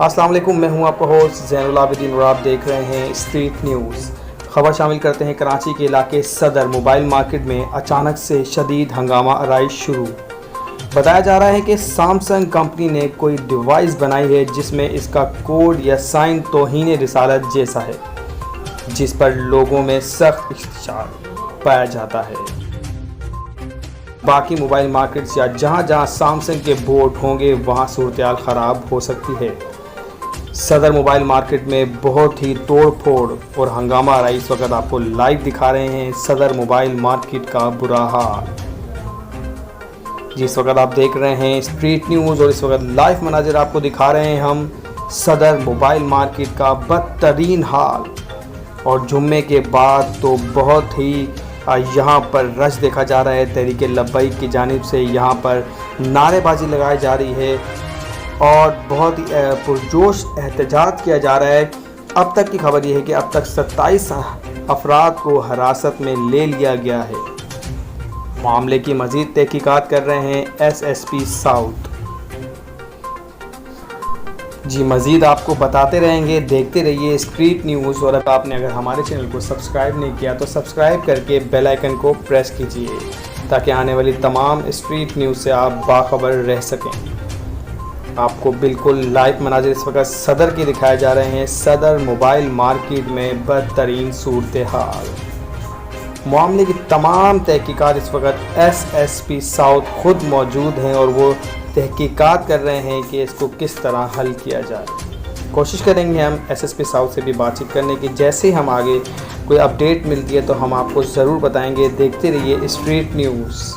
अस्सलाम वालेकुम, मैं हूं आपका होस्ट ज़ैनुल आबिदीन और आप देख रहे हैं स्ट्रीट न्यूज़। खबर शामिल करते हैं कराची के इलाके सदर मोबाइल मार्केट में अचानक से शदीद हंगामा आराइश शुरू। बताया जा रहा है कि सैमसंग कंपनी ने कोई डिवाइस बनाई है जिसमें इसका कोड या साइन तौहीन रिसालत जैसा है, जिस पर लोगों में सख्त इश्तिशार पाया जाता है। बाकी मोबाइल मार्केट्स या जहां जहां सैमसंग के बोर्ड होंगे वहां सूरत-ए-हाल ख़राब हो सकती है। सदर मोबाइल मार्केट में बहुत ही तोड़ फोड़ और हंगामा आ रहा है। इस वक्त आपको लाइव दिखा रहे हैं सदर मोबाइल मार्केट का बुरा हाल। जिस वक्त आप देख रहे हैं स्ट्रीट न्यूज़ और इस वक्त लाइव मनाजिर आपको दिखा रहे हैं हम सदर मोबाइल मार्केट का बदतरीन हाल। और जुम्मे के बाद तो बहुत ही यहाँ पर रश देखा जा रहा है। तहरीक लब्बैक की जानिब से यहाँ पर नारेबाजी लगाई जा रही है और बहुत ही पुरजोश एहतजाज किया जा रहा है। अब तक की खबर यह है कि अब तक 27 अफराद को हिरासत में ले लिया गया है। मामले की मज़ीद तहकीकात कर रहे हैं SSP साउथ। जी मज़ीद आपको बताते रहेंगे, देखते रहिए स्ट्रीट न्यूज़। और अगर हमारे चैनल को सब्सक्राइब नहीं किया तो सब्सक्राइब करके बेल आइकन को प्रेस कीजिए ताकि आने वाली तमाम स्ट्रीट न्यूज़ से आप बाखबर रह सकें। आपको बिल्कुल लाइव मनाजिर इस वक्त सदर के दिखाए जा रहे हैं। सदर मोबाइल मार्केट में बदतरीन सूरत हाल। मामले की तमाम तहकीकात इस वक्त SSP साउथ खुद मौजूद हैं और वो तहकीकात कर रहे हैं कि इसको किस तरह हल किया जाए। कोशिश करेंगे हम SSP साउथ से भी बातचीत करने की। जैसे हम आगे कोई अपडेट मिलती है तो हम आपको ज़रूर बताएंगे। देखते रहिए स्ट्रीट न्यूज़।